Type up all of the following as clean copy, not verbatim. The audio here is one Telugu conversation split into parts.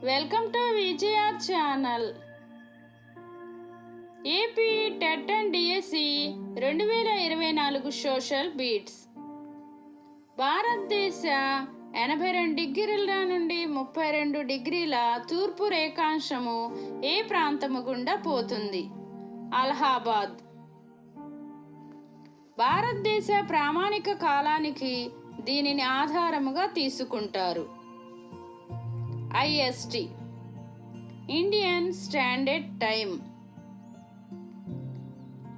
Welcome to Vijayar channel. AP TET and DSC 2024 social beats. భారతదేశ 82 డిగ్రీల నుండి 32 డిగ్రీల తూర్పు రేఖాంశము ఏ ప్రాంతము గుండా పోతుంది? అలహాబాద్. భారతదేశ ప్రామాణిక కాలానికి దీనిని ఆధారముగా తీసుకుంటారు. IST, Indian standard time.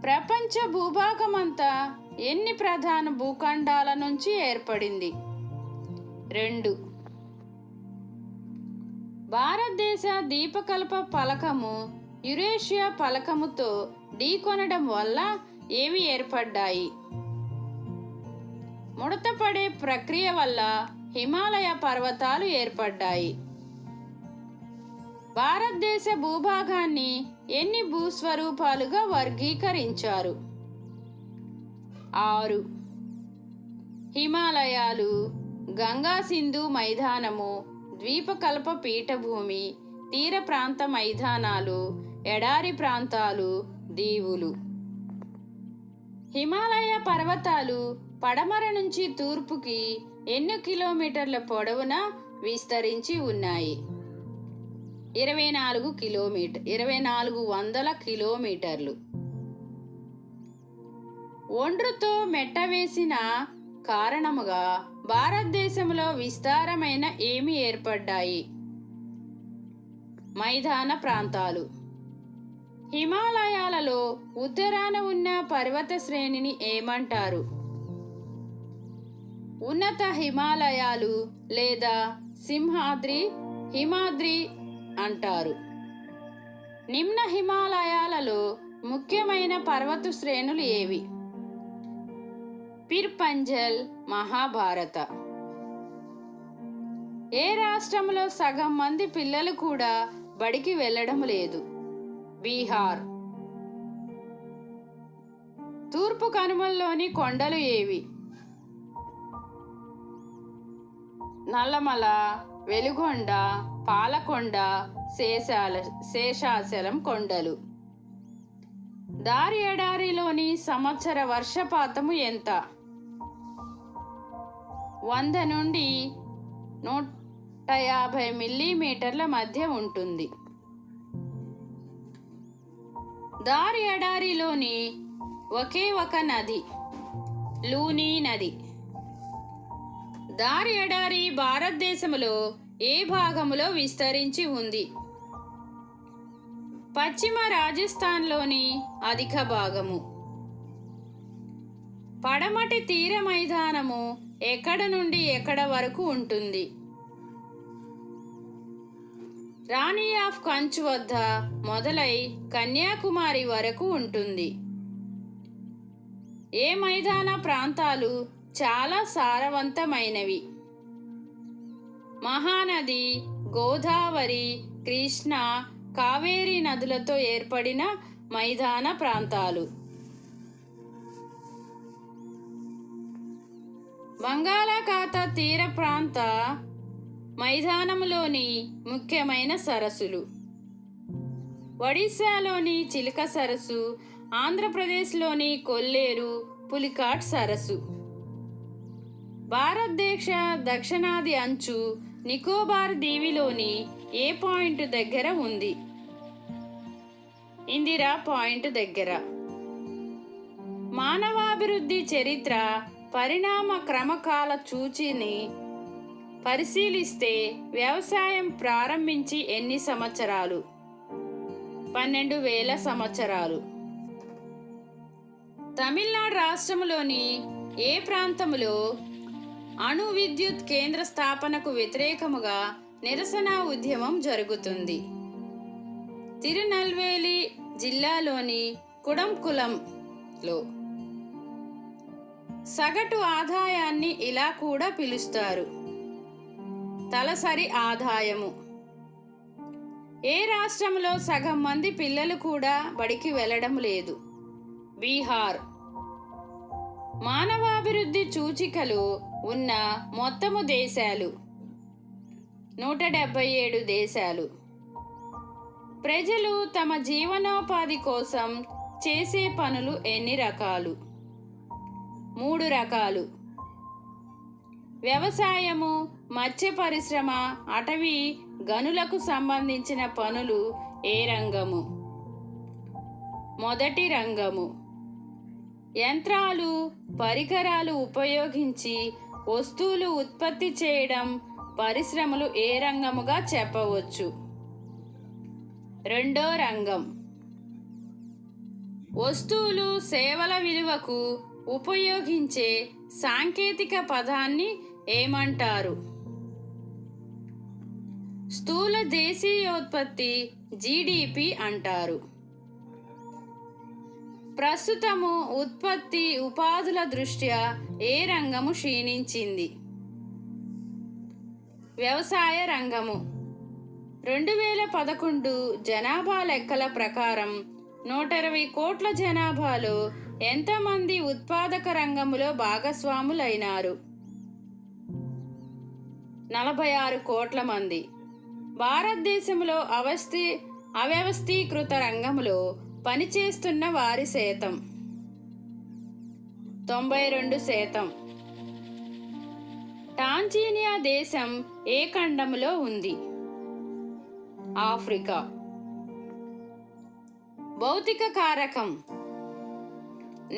ప్రపంచ భూభాగమంతా ఎన్ని ప్రధాన భూఖండాల నుంచి ఏర్పడింది? 2. భారతదేశ ద్వీపకల్ప పలకము యురేషియా పలకముతో ఢీకొనడం వల్ల ఏవి ఏర్పడ్డాయి? ముడతపడే ప్రక్రియ వల్ల హిమాలయ పర్వతాలు ఏర్పడ్డాయి. భారతదేశ భూభాగాన్ని ఎన్ని భూస్వరూపాలుగా వర్గీకరించారు? 6. హిమాలయాలు, గంగా సింధు మైదానము, ద్వీపకల్ప పీఠభూమి, తీర ప్రాంత మైదానాలు, ఎడారి ప్రాంతాలు, దీవులు. హిమాలయ పర్వతాలు పడమర నుంచి తూర్పుకి ఎన్ని కిలోమీటర్ల పొడవున విస్తరించి ఉన్నాయి? 2400 కిలోమీటర్లు. ఒండ్రుతో మెట్ట వేసిన కారణముగా భారతదేశంలో విస్తారమైన ఏమి ఏర్పడ్డాయి? మైదాన ప్రాంతాలు. హిమాలయాలలో ఉత్తరాన ఉన్న పర్వత శ్రేణిని ఏమంటారు? ఉన్నత హిమాలయాలు లేదా సింహాద్రి, హిమాద్రి అంటారు. నిమ్న హిమాలయాలలో ముఖ్యమైన పర్వత శ్రేణులు ఏవి? పిర్ పంజల్, మహాభారత. ఏ రాష్ట్రంలో సగం మంది పిల్లలు కూడా బడికి వెళ్ళడం లేదు? బీహార్. తూర్పు కనుమల్లోని కొండలు ఏవి? నల్లమల, వెలుగొండ, పాలకొండ, శేషాచలం కొండలు. దారి ఎడారిలోని సంవత్సర వర్షపాతము ఎంత? 100 నుండి 150 మిల్లీమీటర్ల మధ్య ఉంటుంది. దారి ఎడారిలోని ఒకే ఒక నది లూని నది. దారి ఎడారి భారతదేశంలో ఏ భాగములో విస్తరించి ఉంది? పశ్చిమ రాజస్థాన్లోని అధిక భాగము. పడమటి తీర మైదానము ఎక్కడ నుండి ఎక్కడ వరకు ఉంటుంది? రాణి ఆఫ్ కంచ్ వద్ద మొదలై కన్యాకుమారి వరకు ఉంటుంది. ఏ మైదాన ప్రాంతాలు చాలా సారవంతమైనవి? మహానది, గోదావరి, కృష్ణ, కావేరీ నదులతో ఏర్పడిన మైదాన ప్రాంతాలు. బంగాళాఖాత తీర ప్రాంత మైదానములోని ముఖ్యమైన సరస్సులు. ఒడిశాలోని చిలక సరస్సు, ఆంధ్రప్రదేశ్లోని కొల్లేరు, పులికాట్ సరస్సు. భారతదేశ దక్షిణాది అంచు నికోబార్ దీవిలోని ఏ పాయింట్ దగ్గర ఉంది? ఇందిరా పాయింట్ దగ్గర. మానవాభివృద్ధి చరిత్ర పరిణామ క్రమకాల సూచిని పరిశీలిస్తే వ్యవసాయం ప్రారంభించి ఎన్ని సంవత్సరాలు? 12,000 సంవత్సరాలు. తమిళనాడు రాష్ట్రంలోని ఏ ప్రాంతంలో అణు విద్యుత్ కేంద్ర స్థాపనకు వ్యతిరేకముగా నిరసన ఉద్యమం జరుగుతుంది? తిరునల్వేలి జిల్లాలోని కుడంకులంలో. సగటు ఆదాయాన్ని ఇలా కూడా పిలుస్తారు: తలసరి ఆదాయము. ఏ రాష్ట్రంలో సగం మంది పిల్లలు కూడా బడికి వెళ్ళడం లేదు? బీహార్. మానవాభివృద్ధి సూచికలు ఉన్న మొత్తము దేశాలు 177 దేశాలు. ప్రజలు తమ జీవనోపాధి కోసం చేసే పనులు ఎన్ని రకాలు? 3 రకాలు. వ్యవసాయము, మత్స్య పరిశ్రమ, అటవీ, గనులకు సంబంధించిన పనులు ఏ రంగము? మొదటి రంగము. యంత్రాలు, పరికరాలు ఉపయోగించి వస్తువులు ఉత్పత్తి చేయడం పరిశ్రమలు ఏ రంగముగా చెప్పవచ్చు? రెండో రంగం. వస్తువులు, సేవల విలువకు ఉపయోగించే సాంకేతిక పదాన్ని ఏమంటారు? స్థూల దేశీయోత్పత్తి జీడిపి అంటారు. ప్రస్తుతము ఉత్పత్తి ఉపాధుల దృష్ట్యా ఏ రంగము క్షీణించింది? వ్యవసాయ రంగము. 2011 జనాభా లెక్కల ప్రకారం 120 కోట్ల జనాభాలో ఎంతమంది ఉత్పాదక రంగంలో భాగస్వాములైనారు? 46 కోట్ల మంది. భారతదేశంలో అవ్యవస్థీకృత రంగంలో పనిచేస్తున్న వారి శాతం 92%. టాంజానియా దేశం ఏ ఖండంలో ఉంది? ఆఫ్రికా. భౌతిక కారకం.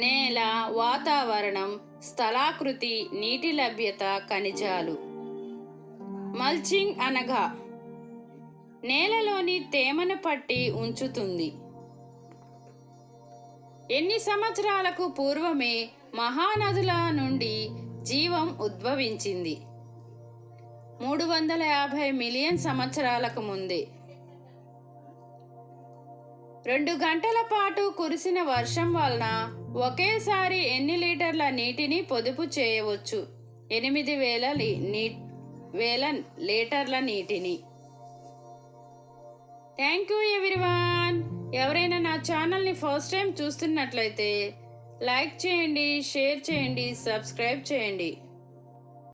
నేల, వాతావరణం, స్థలాకృతి, నీటి లభ్యత, ఖనిజాలు. మల్చింగ్ అనగా నేలలోని తేమను పట్టి ఉంచుతుంది. ఎన్ని సంవత్సరాలకు పూర్వమే మహానదుల నుండి జీవం ఉద్భవించింది? 350 మిలియన్ సంవత్సరాలకు ముందే. 2 గంటల పాటు కురిసిన వర్షం వలన ఒకేసారి ఎన్ని లీటర్ల నీటిని పొదుపు చేయవచ్చు? 8,000 లీటర్ల నీటిని. Thank you everyone. ఎవరైనా నా ఛానల్ని ఫస్ట్ టైం చూస్తున్నట్లయితే లైక్ చేయండి, షేర్ చేయండి, సబ్స్క్రైబ్ చేయండి.